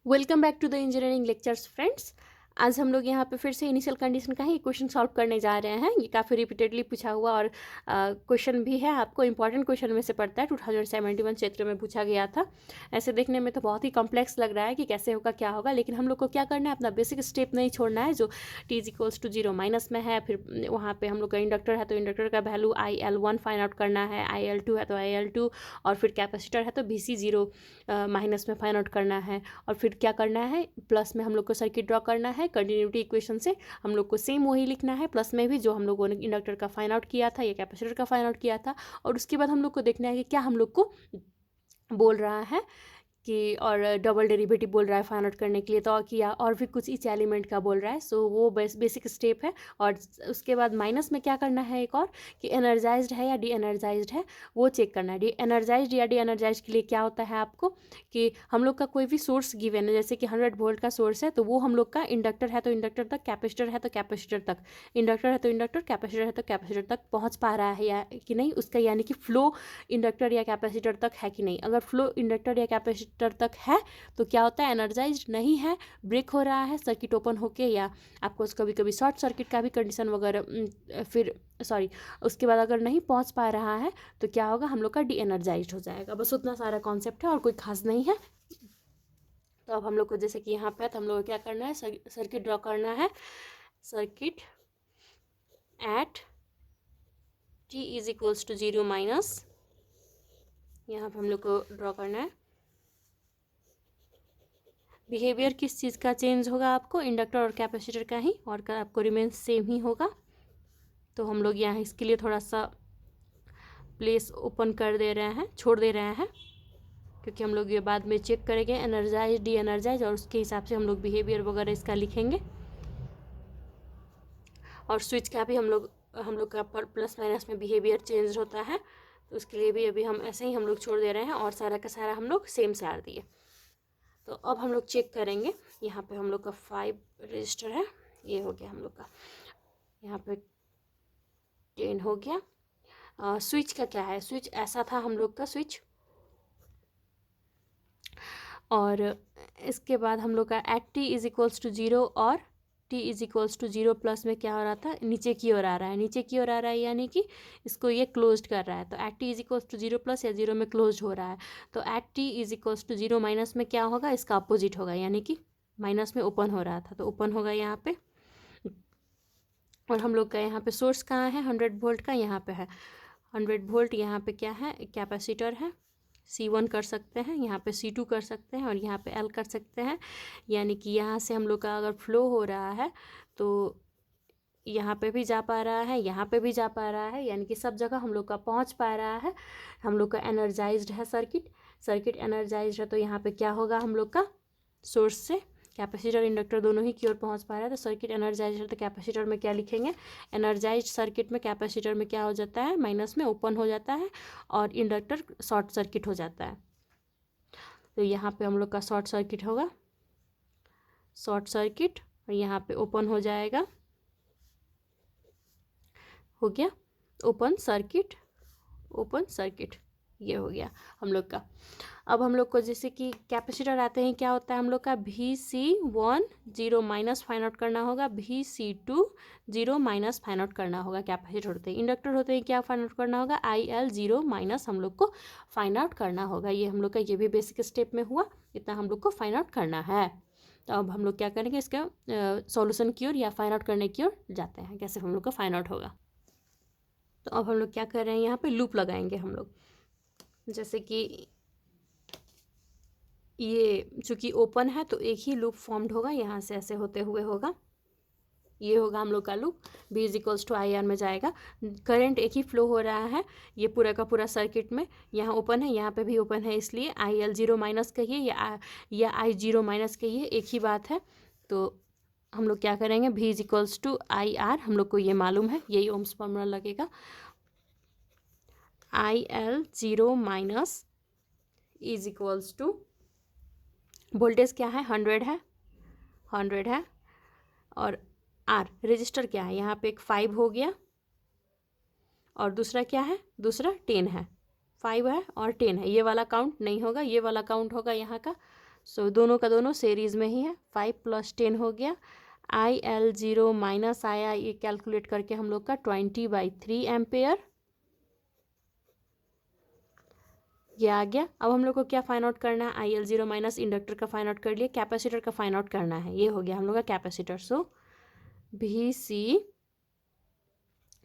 Welcome back to the engineering lectures friends. आज हम लोग यहाँ पे फिर से इनिशियल कंडीशन का ही क्वेश्चन सॉल्व करने जा रहे हैं। ये काफ़ी रिपीटेडली पूछा हुआ और क्वेश्चन भी है, आपको इंपॉर्टेंट क्वेश्चन में से पड़ता है। 2071 क्षेत्र में पूछा गया था। ऐसे देखने में तो बहुत ही कॉम्प्लेक्स लग रहा है कि कैसे होगा क्या होगा, लेकिन हम लोग को क्या करना है, अपना बेसिक स्टेप नहीं छोड़ना है। जो t = 0 माइनस में है, फिर वहाँ पर हम लोग का इंडक्टर है तो इंडक्टर का वैल्यू IL1 फाइंड आउट करना है, IL2 है तो IL2, और फिर कैपेसिटर है तो VC 0 माइनस में फाइंड आउट करना है। और फिर क्या करना है, प्लस में हम लोग को सर्किट ड्रॉ करना है। कंटिन्यूटी इक्वेशन से हम लोग को सेम वही लिखना है, प्लस में भी जो हम लोगों ने इंडक्टर का फाइंड आउट किया था या कैपेसिटर का फाइंड आउट किया था। और उसके बाद हम लोग को देखना है कि क्या हम लोग को बोल रहा है कि, और डबल डेरिवेटिव बोल रहा है फाइंड आउट करने के लिए, तो किया और भी कुछ इस एलिमेंट का बोल रहा है। सो वो बेसिक स्टेप है। और उसके बाद माइनस में क्या करना है एक और, कि एनर्जाइज्ड है या डी एनर्जाइज्ड है वो चेक करना है। डी एनर्जाइज्ड या डी एनर्जाइज्ड के लिए क्या होता है आपको, कि हम लोग का कोई भी सोर्स गिवन है, जैसे कि 100 वोल्ट का सोर्स है तो वो हम लोग का इंडक्टर है तो इंडक्टर तक, कैपेसिटर है तो कैपेसिटर तक, इंडक्टर है तो इंडक्टर, कैपेसिटर है तो कैपेसिटर तक पहुँच पा रहा है या कि नहीं, उसका यानी कि फ्लो इंडक्टर या कैपेसिटर तक है कि नहीं। अगर फ्लो इंडक्टर या कैपेसिटर तक है तो क्या होता है, एनर्जाइज्ड नहीं है, ब्रेक हो रहा है सर्किट ओपन होके, या आपको कभी कभी शॉर्ट सर्किट का भी कंडीशन वगैरह, फिर सॉरी उसके बाद अगर नहीं पहुंच पा रहा है तो क्या होगा, हम लोग का डी एनर्जाइज्ड हो जाएगा। बस उतना सारा कॉन्सेप्ट है और कोई खास नहीं है। तो अब हम लोग को जैसे कि यहाँ पे तो हम लोग को क्या करना है, सर्किट ड्रॉ करना है। सर्किट एट t = 0 माइनस, यहाँ पे हम लोग को ड्रॉ करना है। बिहेवियर किस चीज़ का चेंज होगा आपको, इंडक्टर और कैपेसिटर का ही, और का आपको रिमेन सेम ही होगा। तो हम लोग यहाँ इसके लिए थोड़ा सा प्लेस ओपन कर दे रहे हैं, छोड़ दे रहे हैं, क्योंकि हम लोग ये बाद में चेक करेंगे एनर्जाइज डी एनर्जाइज, और उसके हिसाब से हम लोग बिहेवियर वगैरह इसका लिखेंगे। और स्विच का भी हम लोग का प्लस माइनस में बिहेवियर चेंज होता है, तो उसके लिए भी अभी हम ऐसे ही हम लोग छोड़ दे रहे हैं, और सारा का सारा हम लोग सेम से आर दिए। तो अब हम लोग चेक करेंगे। यहाँ पे हम लोग का 5 रजिस्टर है, ये हो गया हम लोग का, यहाँ पे 10 हो गया। स्विच का क्या है, स्विच ऐसा था हम लोग का स्विच, और इसके बाद हम लोग का एट t = 0 और t = 0 प्लस में क्या हो रहा था, नीचे की ओर आ रहा है, नीचे की ओर आ रहा है, यानी कि इसको ये क्लोज्ड कर रहा है। तो एट t = 0 प्लस या 0 में क्लोज हो रहा है। तो एट t = 0 माइनस में क्या होगा, इसका अपोजिट होगा, यानी कि माइनस में ओपन हो रहा था तो ओपन होगा यहाँ पे। और हम लोग का यहाँ पे सोर्स कहाँ है, 100 वोल्ट का यहाँ पे है 100 वोल्ट। यहाँ पे क्या है, कैपेसिटर है, C1 कर सकते हैं, यहाँ पे C2 कर सकते हैं, और यहाँ पे L कर सकते हैं। यानी कि यहाँ से हम लोग का अगर फ्लो हो रहा है तो यहाँ पे भी जा पा रहा है, यहाँ पे भी जा पा रहा है, यानी कि सब जगह हम लोग का पहुँच पा रहा है। हम लोग का एनर्जाइज्ड है सर्किट एनर्जाइज्ड है, तो यहाँ पे क्या होगा, हम लोग का सोर्स से कैपेसिटर इंडक्टर दोनों ही की ओर पहुँच पा रहा है, तो सर्किट एनर्जाइज्ड है। तो कैपेसिटर में क्या लिखेंगे, एनर्जाइज्ड सर्किट में कैपेसिटर में क्या हो जाता है, माइनस में ओपन हो जाता है, और इंडक्टर शॉर्ट सर्किट हो जाता है। तो यहाँ पे हम लोग का शॉर्ट सर्किट होगा, शॉर्ट सर्किट, और यहाँ पे ओपन हो जाएगा, हो गया ओपन सर्किट, ओपन सर्किट, ये हो गया हम लोग का। अब हम लोग को जैसे कि कैपेसिटर आते हैं, क्या होता है हम लोग का, VC1 0 माइनस फाइंड आउट करना होगा, VC2 0 माइनस फाइंड आउट करना होगा। कैपेसिटर होते हैं, इंडक्टर होते हैं, क्या फाइंड आउट करना होगा, IL 0 माइनस हम लोग को फाइंड आउट करना होगा। ये हम लोग का ये भी बेसिक स्टेप में हुआ, इतना हम लोग को फाइंड आउट करना है। तो अब हम लोग क्या करेंगे, इसका सॉल्यूशन की ओर या फाइंड आउट करने की ओर जाते हैं, कैसे हम लोग का फाइंड आउट होगा। तो अब हम लोग क्या कर रहे हैं, यहाँ पे लूप लगाएंगे हम लोग। जैसे कि ये चूँकि ओपन है तो एक ही लूप फॉर्म्ड होगा, यहाँ से ऐसे होते हुए होगा, ये होगा हम लोग का लूप। B = IR में जाएगा, करंट एक ही फ्लो हो रहा है, ये पूरा का पूरा सर्किट में, यहाँ ओपन है, यहाँ पे भी ओपन है, इसलिए IL 0 माइनस कहिए या I 0 माइनस कहिए, एक ही बात है। तो हम लोग क्या करेंगे, V = IR, हम लोग को ये मालूम है, यही ओम्स फॉर्मूला लगेगा। IL 0 minus is equals to, voltage क्या है, 100 है, और R रजिस्टर क्या है, यहाँ पे एक 5 हो गया, और दूसरा क्या है, दूसरा 10 है, 5 है और 10 है, ये वाला काउंट नहीं होगा, ये वाला काउंट होगा यहाँ का। सो दोनों का दोनों सीरीज़ में ही है, 5 + 10 हो गया। IL0 माइनस आया, ये कैलकुलेट करके हम लोग का 20/3 एम्पेयर ये आ गया। अब हम लोग को क्या फाइंड आउट करना है, IL0 माइनस इंडक्टर का फाइंड आउट कर लिए, कैपेसिटर का फाइंड आउट करना है। ये हो गया हम लोग का कैपेसिटर। सो VC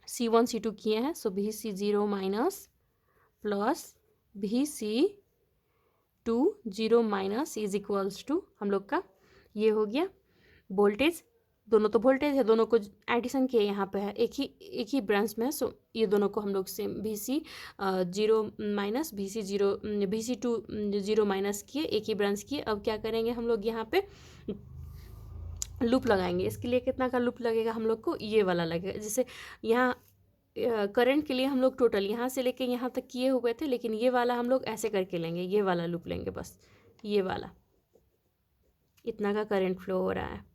C1 C2 किए हैं, so VC0 minus plus VC2 0 minus is equals to हम लोग का ये हो गया वोल्टेज। दोनों तो वोल्टेज है, दोनों को एडिशन किए यहाँ पे है, एक ही ब्रांच में है। सो ये दोनों को हम लोग same VC0 minus VC2 0 minus किए, एक ही ब्रांच किए। अब क्या करेंगे हम लोग यहाँ पे लूप लगाएंगे। इसके लिए कितना का लूप लगेगा हम लोग को, ये वाला लगेगा। जैसे यहाँ करंट के लिए हम लोग टोटल यहाँ से लेके यहाँ तक किए हुए थे, लेकिन ये वाला हम लोग ऐसे करके लेंगे, ये वाला लूप लेंगे बस, ये वाला इतना का करंट फ्लो हो रहा है।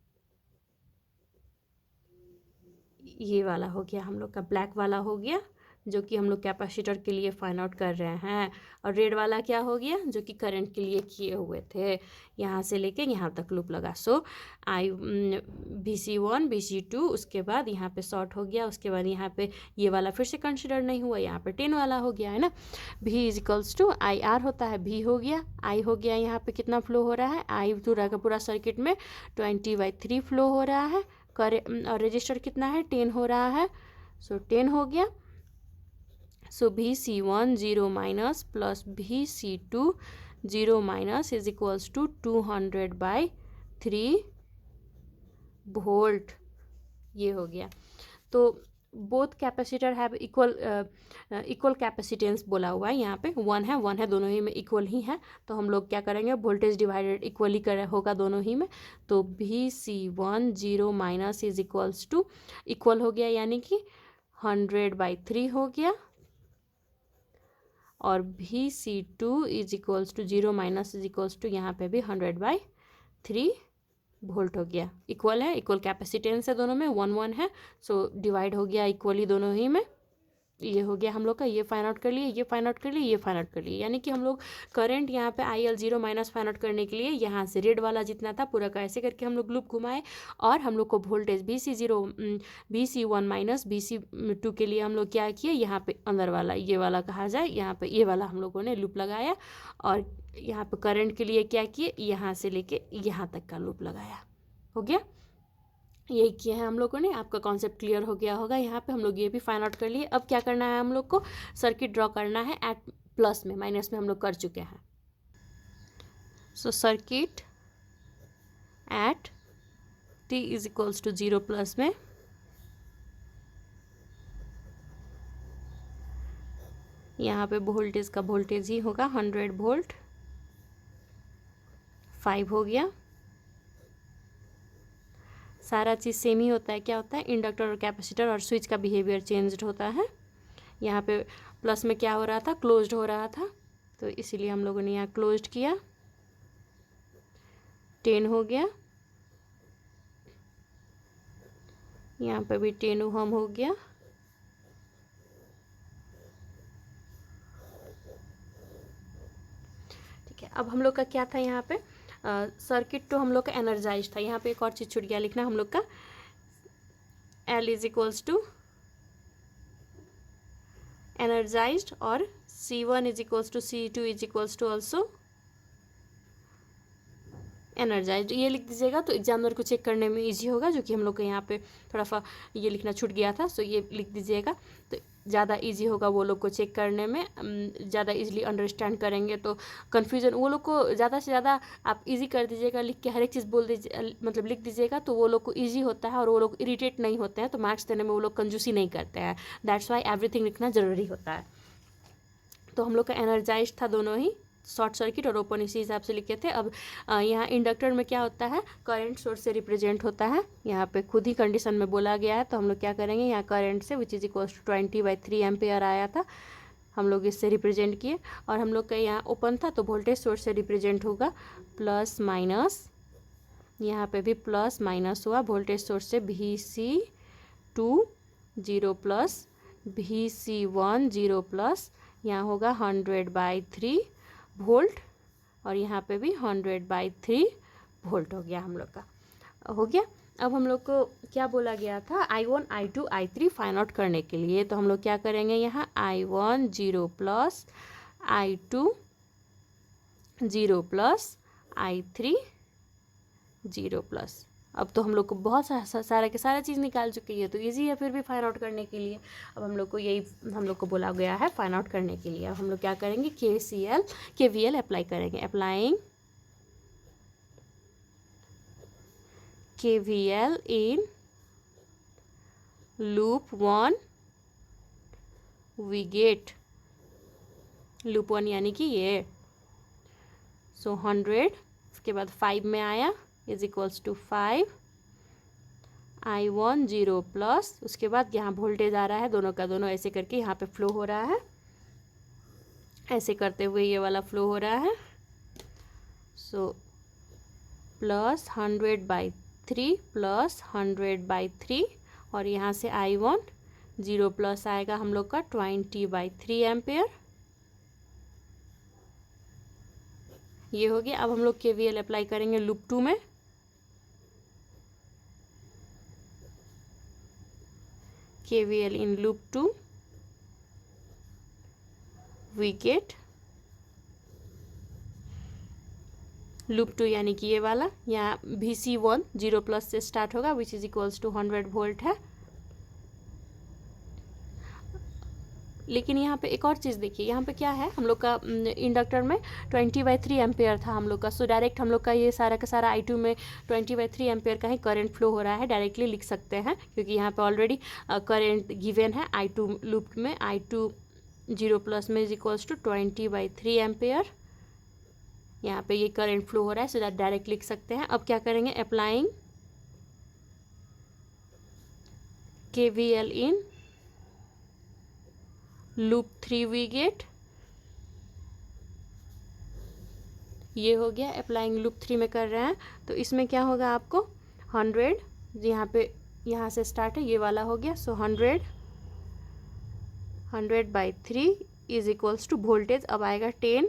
ये वाला हो गया हम लोग का, ब्लैक वाला हो गया जो कि हम लोग कैपेसिटर के लिए फाइंड आउट कर रहे हैं, और रेड वाला क्या हो गया जो कि करंट के लिए किए हुए थे, यहाँ से लेके यहाँ तक लूप लगा। सो VC1 VC2, उसके बाद यहाँ पे शॉर्ट हो गया, उसके बाद यहाँ पे ये वाला फिर से कंसिडर नहीं हुआ, यहाँ पे 10 वाला हो गया है ना। V = IR होता है, V हो गया, I हो गया, यहाँ पे कितना फ्लो हो रहा है, I पूरा का पूरा सर्किट में 20/3 फ्लो हो रहा है, और रजिस्टर कितना है 10 हो रहा है। सो 10 हो गया। So VC1 0 minus plus VC2 0 minus is equals to 200/3 volt. ये हो गया। तो both capacitor have equal capacitance बोला हुआ है, यहाँ पे 1 है, दोनों ही में इक्वल ही है। तो हम लोग क्या करेंगे, वोल्टेज डिवाइडेड इक्वली होगा दोनों ही में। तो VC1 0 minus is equals to equal हो गया, यानी कि 100/3 हो गया, और VC2 is equals to 0 minus is equals to यहाँ पे भी 100/3 वोल्ट हो गया। इक्वल है, इक्वल कैपेसिटेंस है दोनों में, 1 है। सो डिवाइड हो गया इक्वली दोनों ही में। ये हो गया हम लोग का, ये फाइंड आउट कर लिए, ये फाइंड आउट कर लिए, ये फाइंड आउट कर लिए, यानी कि हम लोग करंट यहाँ पे IL0 माइनस फाइंड आउट करने के लिए यहाँ से रेड वाला जितना था पूरा का ऐसे करके हम लोग लूप घुमाए, और हम लोग को वोल्टेज VC1 माइनस VC2 के लिए हम लोग क्या किए, यहाँ पे अंदर वाला ये वाला कहा जाए, यहाँ पे ये वाला हम लोगों ने लूप लगाया, और यहाँ पे करंट के लिए क्या किए, यहाँ से लेके यहाँ तक का लूप लगाया। हो गया, यही किया है हम लोगों ने। आपका कॉन्सेप्ट क्लियर हो गया होगा। यहाँ पे हम लोग ये भी फाइंड आउट कर लिए। अब क्या करना है हम लोग को, सर्किट ड्रॉ करना है एट प्लस में, माइनस में हम लोग कर चुके हैं। सो सर्किट एट T = 0 प्लस में यहाँ पे वोल्टेज का वोल्टेज ही होगा 100 वोल्ट, 5 हो गया। सारा चीज़ सेम ही होता है, क्या होता है, इंडक्टर और कैपेसिटर और स्विच का बिहेवियर चेंज्ड होता है। यहाँ पे प्लस में क्या हो रहा था, क्लोज्ड हो रहा था, तो इसीलिए हम लोगों ने यहाँ क्लोज्ड किया। 10 हो गया, यहाँ पे भी 10 ओहम हो गया। ठीक है, अब हम लोग का क्या था यहाँ पे, सर्किट तो हम लोग का एनर्जाइज था। यहाँ पे एक और चीज़ छूट गया लिखना हम लोग का, L = एनर्जाइज्ड, और C1 = C2 = ऑल्सो एनर्जाइज्ड। ये लिख दीजिएगा तो एग्जामिनर को चेक करने में इजी होगा, जो कि हम लोग को यहाँ पे थोड़ा सा ये लिखना छूट गया था। सो ये लिख दीजिएगा तो ज़्यादा इजी होगा वो लोग को चेक करने में, ज़्यादा इजीली अंडरस्टैंड करेंगे। तो कन्फ्यूज़न वो लोग को ज़्यादा से ज़्यादा आप इजी कर दीजिएगा, लिख के हर एक चीज़ बोल दीजिए, मतलब लिख दीजिएगा, तो वो लोग को इजी होता है और वो लोग इरिटेट नहीं होते हैं, तो मार्क्स देने में वो लोग कंजूसी नहीं करते हैं। दैट्स वाई एवरीथिंग लिखना ज़रूरी होता है। तो हम लोग का एनर्जाइज था दोनों ही, शॉर्ट सर्किट और ओपन, इसी हिसाब से लिखे थे। अब यहाँ इंडक्टर में क्या होता है, करंट सोर्स से रिप्रेजेंट होता है। यहाँ पे खुद ही कंडीशन में बोला गया है, तो हम लोग क्या करेंगे, यहाँ करंट से which is equal to 20/3 ampere आया था, हम लोग इससे रिप्रेजेंट किए। और हम लोग का यहाँ ओपन था, तो वोल्टेज सोर्स से रिप्रेजेंट होगा प्लस माइनस, यहाँ पे भी प्लस माइनस हुआ, वोल्टेज सोर्स से VC2 0 प्लस VC1 0 प्लस, यहाँ होगा 100/3 वोल्ट, और यहाँ पे भी 100/3 वोल्ट हो गया हम लोग का। हो गया। अब हम लोग को क्या बोला गया था, I1 I2 I3 find out करने के लिए। तो हम लोग क्या करेंगे, यहाँ I1 0 plus I2 0 plus I3 0 plus. अब तो हम लोग को बहुत सारा के सारा चीज़ निकाल चुकी है, तो इजी है फिर भी फाइंड आउट करने के लिए। अब हम लोग को यही हम लोग को बोला गया है फाइंड आउट करने के लिए। अब हम लोग क्या करेंगे, KVL अप्लाई करेंगे। Applying KVL in loop 1 we get, loop 1 यानी कि ये, सो 100 उसके बाद 5 में आया is equals to 5 I1 0 plus, उसके बाद यहाँ वोल्टेज आ रहा है, दोनों का दोनों ऐसे करके यहाँ पे फ्लो हो रहा है, ऐसे करते हुए ये वाला फ्लो हो रहा है। सो प्लस 100/3 प्लस 100/3 और यहाँ से I1 0 प्लस आएगा हम लोग का 20/3 एम्पेयर। ये हो गया। अब हम लोग KVL अप्लाई करेंगे लूप 2 में। KVL in loop 2 we get loop 2 यानी कि ये वाला, यहाँ VC1 0 प्लस से स्टार्ट होगा which is equals to 100 volt है। लेकिन यहाँ पे एक और चीज़ देखिए, यहाँ पे क्या है, हम लोग का इंडक्टर में 20/3 एम्पेयर था हम लोग का। सो डायरेक्ट हम लोग का ये सारा का सारा I2 में 20/3 एम्पेयर का ही करंट फ्लो हो रहा है, डायरेक्टली लिख सकते हैं क्योंकि यहाँ पे ऑलरेडी करंट गिवन है। I2 लूप में I2 0 प्लस में इज इक्वल्स टू 20/3 एम्पेयर, यहाँ पे ये करंट फ्लो हो रहा है, सो दैट डायरेक्ट लिख सकते हैं। अब क्या करेंगे, applying KVL in loop 3 we get, ये हो गया। अप्लाइंग लूप 3 में कर रहे हैं तो इसमें क्या होगा, आपको 100 यहाँ पे यहाँ से स्टार्ट है, ये वाला हो गया। सो 100/3 इज इक्वल्स टू वोल्टेज अब आएगा 10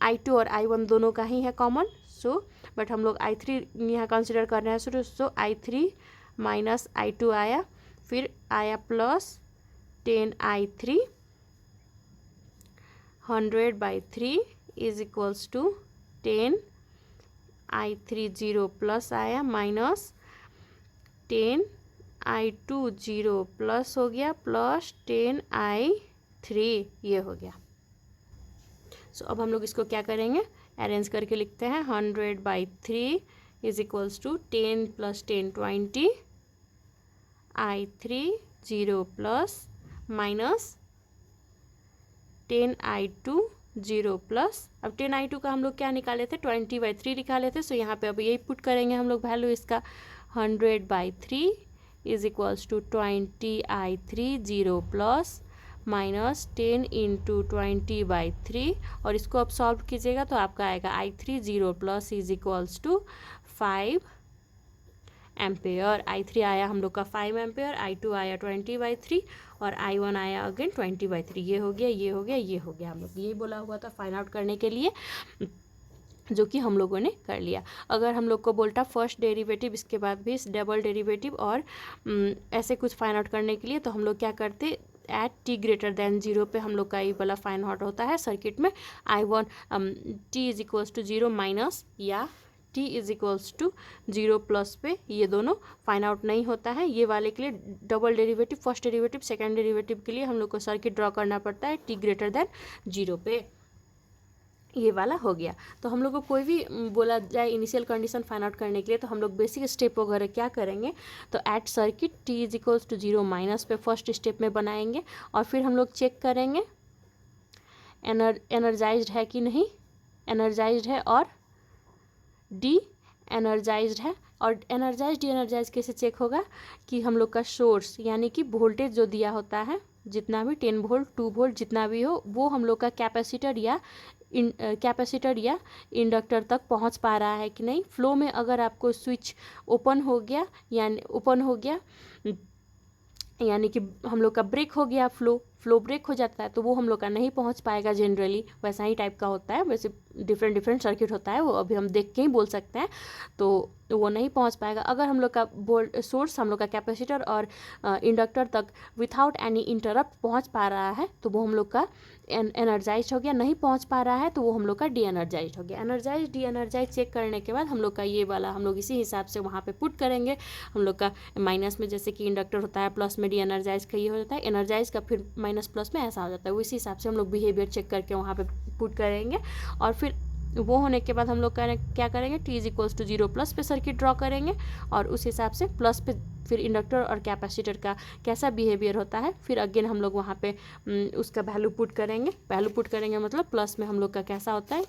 I2 और I1 दोनों का ही है कॉमन। सो बट हम लोग I3 यहाँ कंसिडर कर रहे हैं, सो I3 माइनस I2 आया, फिर आया plus 10I3, 100/3 is equals to 10I3 0 plus आया माइनस 10I2 0 प्लस हो गया प्लस 10I3, ये हो गया। सो अब हम लोग इसको क्या करेंगे, अरेंज करके लिखते हैं। 100/3 is equals to 10 plus 10 20, I3 0 plus minus 10I2 0 plus. अब 10I2 का हम लोग क्या निकाले थे, 20/3 निकाले थे। सो यहाँ पे अब यही पुट करेंगे हम लोग वैल्यू इसका। 100/3 is equals to 20I3 0 plus minus 10 into 20/3 और इसको अब सॉल्व कीजिएगा तो आपका आएगा I3 0 plus is equals to 5 ampere. I3 आया हम लोग का 5 एम्पेयर, I2 आया 20/3 और I1 आया अगेन 20/3। ये हो गया, ये हो गया, ये हो गया। हम लोग यही बोला हुआ था फाइंड आउट करने के लिए, जो कि हम लोगों ने कर लिया। अगर हम लोग को बोलता फर्स्ट डेरिवेटिव इसके बाद भी डबल डेरिवेटिव और ऐसे कुछ फाइंड आउट करने के लिए, तो हम लोग क्या करते, एट t ग्रेटर देन 0 पे हम लोग का ये वाला फाइंड आउट होता है सर्किट में। I1 t is equals to 0 minus या t is equals to 0 plus पे ये दोनों फाइंड आउट नहीं होता है। ये वाले के लिए double derivative, first derivative, second derivative के लिए हम लोग को सर्किट ड्रॉ करना पड़ता है t ग्रेटर देन 0 पे। ये वाला हो गया। तो हम लोग को कोई भी बोला जाए इनिशियल कंडीशन फाइंड आउट करने के लिए, तो हम लोग बेसिक स्टेप वगैरह क्या करेंगे, तो at circuit t is equals to 0 minus पे फर्स्ट स्टेप में बनाएंगे और फिर हम लोग चेक करेंगे एनर्जाइज्ड है कि नहीं, एनर्जाइज्ड है और डी एनर्जाइज्ड है। और एनर्जाइज डी एनर्जाइज कैसे चेक होगा कि हम लोग का सोर्स यानी कि वोल्टेज जो दिया होता है, जितना भी 10 वोल्ट 2 वोल्ट जितना भी हो, वो हम लोग का कैपेसिटर या इंडक्टर तक पहुंच पा रहा है कि नहीं। फ्लो में अगर आपको स्विच ओपन हो गया यानी कि हम लोग का ब्रेक हो गया फ्लो ब्रेक हो जाता है तो वो हम लोग का नहीं पहुंच पाएगा। जनरली वैसा ही टाइप का होता है, वैसे डिफरेंट डिफरेंट सर्किट होता है, वो अभी हम देख के ही बोल सकते हैं, तो वो नहीं पहुंच पाएगा। अगर हम लोग का सोर्स, हम लोग का कैपेसिटर और इंडक्टर तक विथआउट एनी इंटरप्ट पहुंच पा रहा है तो वो हम लोग का एनर्जाइज हो गया। नहीं पहुंच पा रहा है तो वो हम लोग का डी एनर्जाइज हो गया। एनर्जाइज डी एनर्जाइज चेक करने के बाद हम लोग का ये वाला हम लोग इसी हिसाब से वहाँ पे पुट करेंगे। हम लोग का माइनस में जैसे कि इंडक्टर होता है, प्लस में डी एनर्जाइज का ये हो जाता है, एनर्जाइज का फिर माइनस प्लस में ऐसा हो जाता है। उसी हिसाब से हम लोग बिहेवियर चेक करके वहाँ पे पुट करेंगे। और फिर वो होने के बाद हम लोग क्या करेंगे, t is equals to 0 plus पे सर्किट ड्रॉ करेंगे और उस हिसाब से प्लस पे फिर इंडक्टर और कैपेसिटर का कैसा बिहेवियर होता है, फिर अगेन हम लोग वहाँ पे उसका वैल्यू पुट करेंगे। वैल्यू पुट करेंगे मतलब प्लस में हम लोग का कैसा होता है,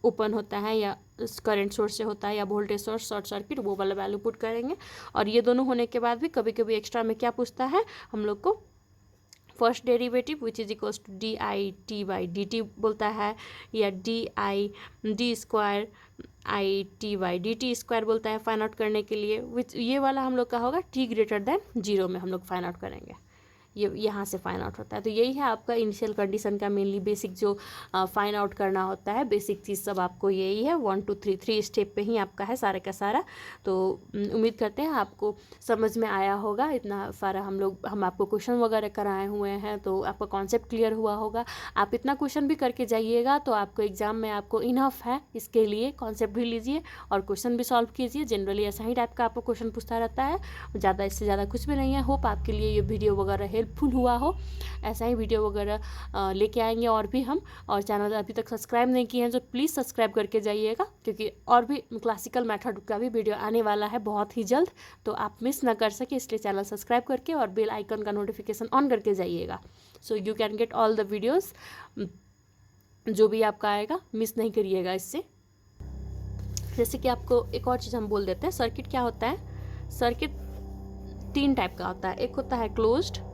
ओपन होता है या करंट सोर्स से होता है या वोल्टेज सोर्स, शॉर्ट सर्किट, वो वाला वैल्यू पुट करेंगे। और ये दोनों होने के बाद भी कभी कभी एक्स्ट्रा में क्या पूछता है हम लोग को, first derivative which is equals to D I T by D T बोलता है, या D square I T by D T square बोलता है फाइंड आउट करने के लिए। विच ये वाला हम लोग का होगा t ग्रेटर देन 0 में हम लोग फाइंड आउट करेंगे। ये यहाँ से फाइंड आउट होता है। तो यही है आपका इनिशियल कंडीशन का मेनली बेसिक जो फाइंड आउट करना होता है, बेसिक चीज़ सब आपको यही है। 1 2 3 3 स्टेप पे ही आपका है सारे का सारा। तो उम्मीद करते हैं आपको समझ में आया होगा। इतना सारा हम आपको क्वेश्चन वगैरह कराए हुए हैं तो आपका कॉन्सेप्ट क्लियर हुआ होगा। आप इतना क्वेश्चन भी करके जाइएगा तो आपको एग्जाम में आपको इनफ है, इसके लिए कॉन्सेप्ट भी लीजिए और क्वेश्चन भी सॉल्व कीजिए। जनरली ऐसा ही टाइप का आपको क्वेश्चन पूछता रहता है, ज़्यादा इससे ज़्यादा कुछ भी नहीं है। होप आपके लिए ये वीडियो वगैरह हेल्पफुल हुआ हो। ऐसा ही वीडियो वगैरह लेके आएंगे और भी हम। और चैनल अभी तक सब्सक्राइब नहीं किए हैं तो प्लीज़ सब्सक्राइब करके जाइएगा, क्योंकि और भी क्लासिकल मेथड का भी वीडियो आने वाला है बहुत ही जल्द, तो आप मिस ना कर सके, इसलिए चैनल सब्सक्राइब करके और बेल आइकन का नोटिफिकेशन ऑन करके जाइएगा, so you can get all the videos. जो भी आपका आएगा मिस नहीं करिएगा इससे। जैसे कि आपको एक और चीज़ हम बोल देते हैं, सर्किट क्या होता है। सर्किट 3 टाइप का होता है। एक होता है क्लोज्ड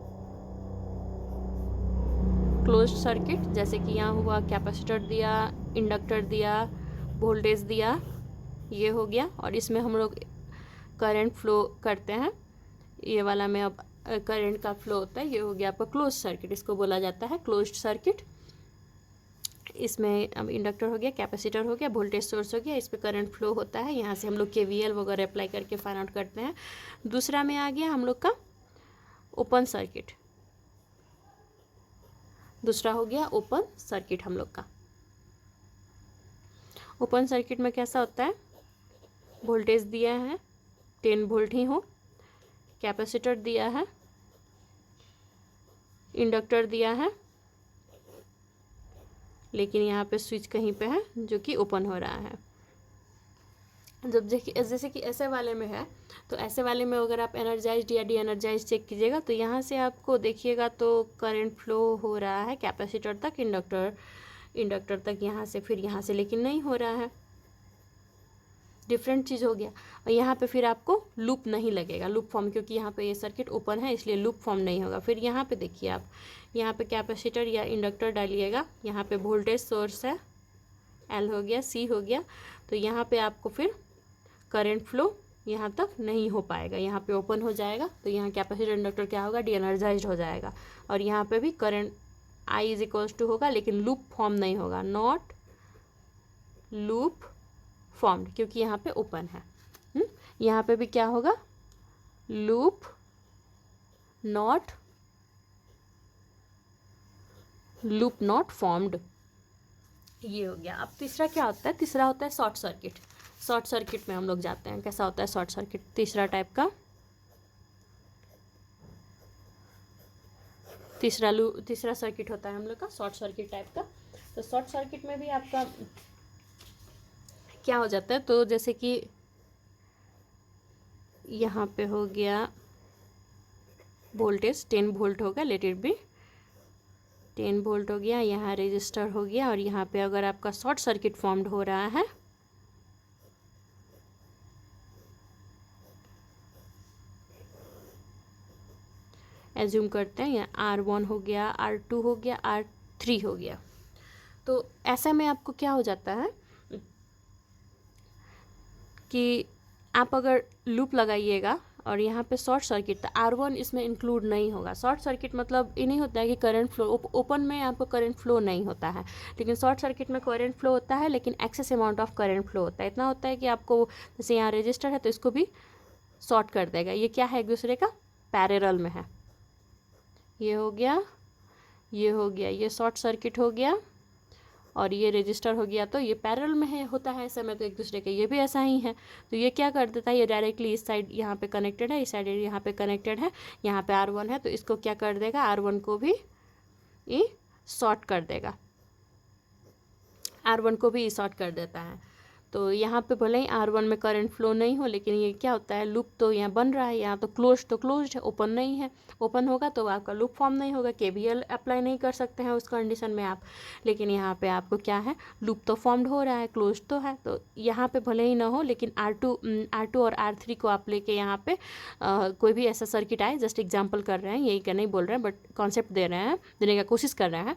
सर्किट, जैसे कि यहाँ हुआ कैपेसिटर दिया, इंडक्टर दिया, वोल्टेज दिया, ये हो गया, और इसमें हम लोग करंट फ्लो करते हैं। ये वाला में अब करंट का फ्लो होता है। ये हो गया आपका क्लोज सर्किट, इसको बोला जाता है क्लोज्ड सर्किट। इसमें अब इंडक्टर हो गया, कैपेसिटर हो गया, वोल्टेज सोर्स हो गया, इस पर करंट फ्लो होता है। यहाँ से हम लोग KVL वगैरह अप्लाई करके फाइंड आउट करते हैं। दूसरा में आ गया हम लोग का ओपन सर्किट। दूसरा हो गया ओपन सर्किट हम लोग का। ओपन सर्किट में कैसा होता है, वोल्टेज दिया है 10 वोल्ट ही हो, कैपेसिटर दिया है, इंडक्टर दिया है, लेकिन यहाँ पे स्विच कहीं पे है जो कि ओपन हो रहा है। जब जैसे कि ऐसे वाले में है, तो ऐसे वाले में अगर आप एनर्जाइज्ड या डी एनर्जाइज चेक कीजिएगा तो यहाँ से आपको देखिएगा तो करंट फ्लो हो रहा है कैपेसिटर तक, इंडक्टर तक, यहाँ से, फिर यहाँ से, लेकिन नहीं हो रहा है, डिफरेंट चीज़ हो गया। और यहाँ पे फिर आपको लूप नहीं लगेगा, लूप फॉर्म, क्योंकि यहाँ पे ये सर्किट ओपन है इसलिए लूप फॉर्म नहीं होगा। फिर यहाँ पे देखिए आप, यहाँ पे कैपेसिटर या इंडक्टर डालिएगा, यहाँ पे वोल्टेज सोर्स है, L हो गया, C हो गया, तो यहाँ पे आपको फिर करंट फ्लो यहाँ तक नहीं हो पाएगा, यहाँ पे ओपन हो जाएगा, तो यहाँ कैपेसिटर इंडक्टर क्या होगा, डी एनर्जाइज्ड हो जाएगा। और यहाँ पे भी current I is equals to होगा, लेकिन लूप फॉर्म नहीं होगा, नॉट लूप फॉर्म्ड, क्योंकि यहाँ पे ओपन है। यहाँ पे भी क्या होगा, लूप नॉट फॉर्म्ड। ये हो गया। अब तीसरा क्या होता है, तीसरा होता है शॉर्ट सर्किट। शॉर्ट सर्किट में हम लोग जाते हैं, कैसा होता है शॉर्ट सर्किट, तीसरा टाइप का, तीसरा सर्किट होता है हम लोग का शॉर्ट सर्किट टाइप का। तो शॉर्ट सर्किट में भी आपका क्या हो जाता है, तो जैसे कि यहाँ पे हो गया वोल्टेज 10 वोल्ट होगा, लेट इट बी 10 वोल्ट हो गया, यहाँ रजिस्टर हो गया, और यहाँ पे अगर आपका शॉर्ट सर्किट फॉर्म्ड हो रहा है, एज्यूम करते हैं, यहाँ R1 हो गया, R2 हो गया, R3 हो गया। तो ऐसे में आपको क्या हो जाता है कि आप अगर लूप लगाइएगा, और यहाँ पे शॉर्ट सर्किट, तो R1 इसमें इंक्लूड नहीं होगा। शॉर्ट सर्किट मतलब ये नहीं होता है कि करंट फ्लो, ओपन में आपको करंट फ्लो नहीं होता है, लेकिन शॉर्ट सर्किट में करंट फ्लो होता है, लेकिन excess amount of current flow होता है। इतना होता है कि आपको, जैसे यहाँ रजिस्टर है तो इसको भी शॉर्ट कर देगा। ये क्या है, एक दूसरे का पैरेलल में है। ये हो गया, ये हो गया, ये शॉर्ट सर्किट हो गया और ये रजिस्टर हो गया, तो ये पैरेलल में है, होता है ऐसे में, तो एक दूसरे के ये भी ऐसा ही है। तो ये क्या कर देता है, ये डायरेक्टली इस साइड यहाँ पे कनेक्टेड है, इस साइड यहाँ पे कनेक्टेड है, यहाँ पे R1 है, तो इसको क्या कर देगा, R1 को भी ये शॉर्ट कर देगा, R1 को भी शॉर्ट कर देता है। तो यहाँ पे भले ही R1 में करंट फ्लो नहीं हो, लेकिन ये क्या होता है, लूप तो यहाँ बन रहा है, यहाँ तो क्लोज्ड है, ओपन नहीं है। ओपन होगा तो आपका लूप फॉर्म नहीं होगा, KVL अप्लाई नहीं कर सकते हैं उस कंडीशन में आप। लेकिन यहाँ पे आपको क्या है, लूप तो फॉर्म्ड हो रहा है, क्लोज तो है, तो यहाँ पे भले ही ना हो, लेकिन R2 और R3 को आप लेके यहाँ पे कोई भी ऐसा सर्किट आए, जस्ट एग्जाम्पल कर रहे हैं, यही का नहीं बोल रहे हैं, बट कॉन्सेप्ट दे रहे हैं, देने का कोशिश कर रहे हैं।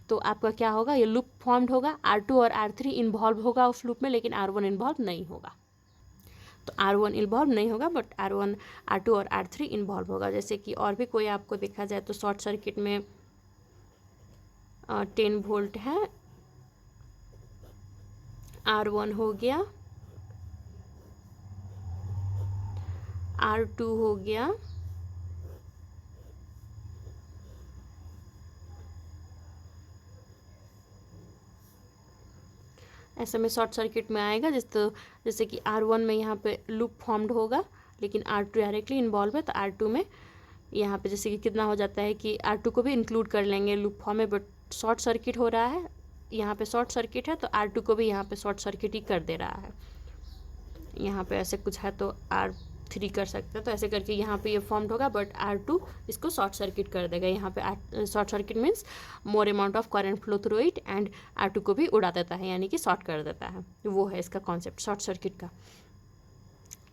तो आपका क्या होगा, ये लूप फॉर्म्ड होगा, R2 और R3 इन्वॉल्व होगा उस लूप में, लेकिन R1 इन्वॉल्व नहीं होगा। तो R1 इन्वॉल्व नहीं होगा, बट R2 और R3 इन्वॉल्व होगा। जैसे कि और भी कोई आपको देखा जाए तो शॉर्ट सर्किट में 10 वोल्ट है, R1 हो गया, R2 हो गया, ऐसे में शॉर्ट सर्किट में आएगा। जैसे कि R1 में यहाँ पे लूप फॉर्म्ड होगा, लेकिन R2 डायरेक्टली इन्वॉल्व है, तो R2 में यहाँ पे जैसे कि कितना हो जाता है कि R2 को भी इंक्लूड कर लेंगे लूप फॉर्म में, बट शॉर्ट सर्किट हो रहा है, यहाँ पे शॉर्ट सर्किट है, तो R2 को भी यहाँ पे शॉर्ट सर्किट ही कर दे रहा है। यहाँ पे ऐसे कुछ है तो R3 कर सकते हैं, तो ऐसे करके यहाँ पे ये फॉर्म्ड होगा, बट R2 इसको शॉर्ट सर्किट कर देगा। यहाँ पे short circuit means more amount of current flow through it, and R2 को भी उड़ा देता है, यानी कि शॉर्ट कर देता है। वो है इसका कॉन्सेप्ट शॉर्ट सर्किट का।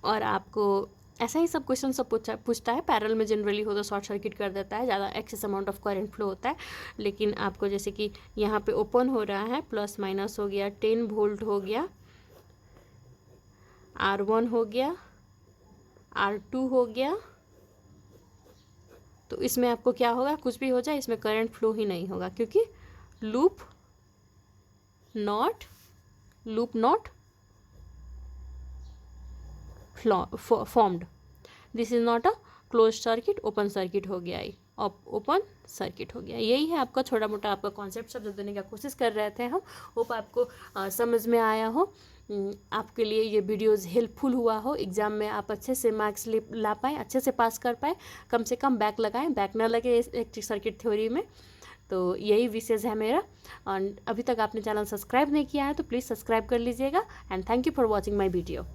और आपको ऐसा ही सब क्वेश्चन सब पूछता है। पैरेलल में जनरली हो तो शॉर्ट सर्किट कर देता है, ज़्यादा excess amount of current flow होता है। लेकिन आपको जैसे कि यहाँ पे ओपन हो रहा है, प्लस माइनस हो गया, 10 वोल्ट हो गया, R1 हो गया, R2 हो गया, तो इसमें आपको क्या होगा, कुछ भी हो जाए इसमें करंट फ्लो ही नहीं होगा, क्योंकि loop not formed, this is not a close circuit, open circuit हो गया, ओपन सर्किट हो गया। यही है आपका छोटा मोटा आपका कॉन्सेप्ट सब देने का कोशिश कर रहे थे हम। होप आपको समझ में आया हो, आपके लिए ये वीडियोस हेल्पफुल हुआ हो, एग्ज़ाम में आप अच्छे से मार्क्स ला पाएँ, अच्छे से पास कर पाए, कम से कम बैक लगाएं, बैक ना लगे इलेक्ट्रिक सर्किट थ्योरी में। तो यही विशेष है मेरा। और अभी तक आपने चैनल सब्सक्राइब नहीं किया है तो प्लीज़ सब्सक्राइब कर लीजिएगा। And thank you for watching my video.